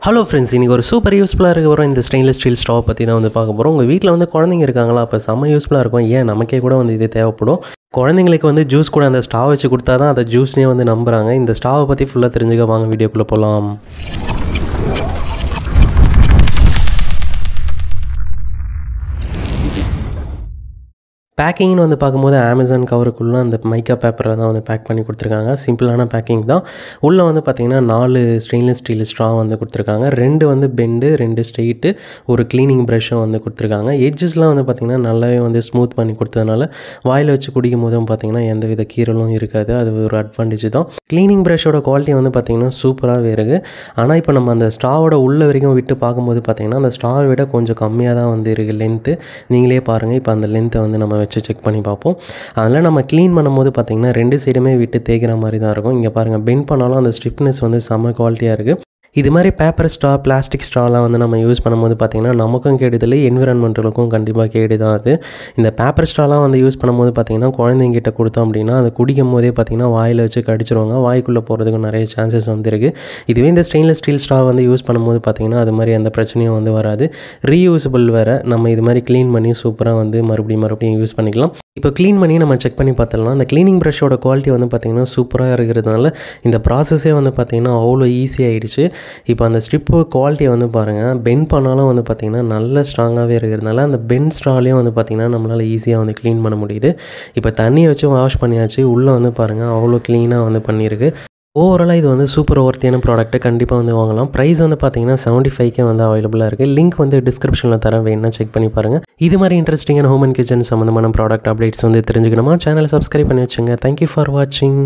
Hello friends, இன்றைக்கி ஒரு super யூஸ்ஃபுல்லாக இருக்க போகிறோம். இந்த ஸ்டெயின்லெஸ் ஸ்டீல் ஸ்டவ் பற்றி தான் வந்து பார்க்க போகிறோம். உங்கள் வீட்டில் வந்து குழந்தைங்க இருக்காங்களா, அப்போ செம்ம யூஸ்ஃபுல்லாக இருக்கும். ஏன் நமக்கே கூட வந்து இது தேவைப்படும். குழந்தைங்களுக்கு வந்து ஜூஸ் கூட அந்த ஸ்டவ் வச்சு கொடுத்தா தான் அதை ஜூஸ்னே வந்து நம்புகிறாங்க. இந்த ஸ்டவை பற்றி ஃபுல்லாக தெரிஞ்சுக்க வாங்க வீடியோக்குள்ளே போகலாம். பேக்கிங்னு வந்து பார்க்கும்போது அமேசான் கவருக்குள்ளே அந்த மைக்கா பேப்பரில் தான் வந்து பேக் பண்ணி கொடுத்துருக்காங்க. சிம்பிளான பேக்கிங் தான். உள்ளே வந்து பார்த்திங்கன்னா 4 ஸ்டெயின்லெஸ் ஸ்டீல் ஸ்ட்ரா வந்து கொடுத்துருக்காங்க. 2 வந்து பெண்டு, 2 ஸ்ட்ரெயிட்டு, ஒரு க்ளீனிங் ப்ரஷ்ஷும் வந்து கொடுத்துருக்காங்க. எட்ஜஸ்லாம் வந்து பார்த்திங்கன்னா நல்லாவே வந்து ஸ்மூத் பண்ணி கொடுத்ததுனால வாயில் வச்சு குடிக்கும் போதும் பார்த்திங்கன்னா எந்த வித கீரலும் இருக்காது. அது ஒரு அட்வான்டேஜ் தான். க்ளீனிங் ப்ரஷ்ஷோட குவாலிட்டி வந்து பார்த்திங்கன்னா சூப்பராகவே இருக்குது. ஆனால் இப்போ நம்ம அந்த ஸ்ட்ராவோட உள்ள வரைக்கும் விட்டு பார்க்கும்போது பார்த்திங்கன்னா அந்த ஸ்ட்ராவை விட கொஞ்சம் கம்மியாக தான் வந்து இருக்குது லென்த்து. நீங்களே பாருங்கள். இப்போ அந்த லென்த்தை வந்து நம்ம வச்சு செக் பண்ணி பார்ப்போம். அதனால் நம்ம க்ளீன் பண்ணும்போது பார்த்திங்கன்னா 2 சைடுமே விட்டு தேய்க்கிற மாதிரி தான் இருக்கும். இங்கே பாருங்கள், பெண்ட் பண்ணாலும் அந்த ஸ்டிஃப்னஸ் வந்து செம்ம குவாலிட்டியாக இருக்குது. இது மாதிரி பேப்பர் ஸ்ட்ரா, பிளாஸ்டிக் ஸ்ட்ராலாம் வந்து நம்ம யூஸ் பண்ணும்போது பார்த்திங்கன்னா நமக்கும் கேடுதல், என்விரான்மெண்டலுக்கும் கண்டிப்பாக கேடு தான் அது. இந்த பேப்பர் ஸ்ட்ராலாம் வந்து யூஸ் பண்ணும்போது பார்த்திங்கன்னா குழந்தைங்கிட்ட கொடுத்தோம் அப்படின்னா அது குடிக்கும் போதே பார்த்திங்கன்னா வாயில் வச்சு கடிச்சிருவாங்க. வாய்க்குள்ளே போகிறதுக்கு நிறைய சான்சஸ் வந்து இருக்குது. இதுவே இந்த ஸ்டெயின்லெஸ் ஸ்டீல் ஸ்ட்ரா வந்து யூஸ் பண்ணும்போது பார்த்திங்கன்னா அது மாதிரி எந்த பிரச்சனையும் வந்து வராது. ரீயூசபிள் வேறு. நம்ம இது மாதிரி க்ளீன் பண்ணி சூப்பராக வந்து மறுபடியும் யூஸ் பண்ணிக்கலாம். இப்போ க்ளீன் பண்ணி நம்ம செக் பண்ணி பார்த்துடலாம். அந்த க்ளீனிங் ப்ரஷ்ஷோட குவாலிட்டி வந்து பார்த்திங்கன்னா சூப்பராக இருக்கிறதுனால இந்த ப்ராசஸே வந்து பார்த்திங்கன்னா அவ்வளோ ஈஸியாகிடுச்சு. இப்போ அந்த ஸ்ட்ரிப்பு குவாலிட்டியை வந்து பாருங்கள். பெண்ட் பண்ணாலும் வந்து பார்த்திங்கன்னா நல்ல ஸ்ட்ராங்காகவே இருக்கிறதுனால அந்த பெண்ட் ஸ்ட்ராலையும் வந்து பார்த்திங்கன்னா நம்மளால் ஈஸியாக வந்து க்ளீன் பண்ண முடியுது. இப்போ தண்ணியை வச்சு வாஷ் பண்ணியாச்சு. உள்ளே வந்து பாருங்கள் அவ்வளோ க்ளீனாக வந்து பண்ணியிருக்கு. ஓவராலாக இது வந்து சூப்பர் ஒர்த்தியான ப்ராடக்ட்டு. கண்டிப்பாக வந்து வாங்கலாம். ப்ரைஸ் வந்து பார்த்தீங்கன்னா 75K வந்து அவைலபிளாக இருக்குது. லிங்க் வந்து டிஸ்கிரிப்ஷனில் தரேன், வேணும்னா செக் பண்ணி பாருங்கள். இது மாதிரி இன்ட்ரெஸ்டிங்கான ஹோம் அண்ட் கிச்சன் சம்மந்தமான ப்ராடக்ட் அப்டேட்ஸ் வந்து தெரிஞ்சுக்கணுமா சேனலை சப்ஸ்கிரைப் பண்ணி வச்சுங்க. தேங்க்யூ ஃபார் வாட்சிங்.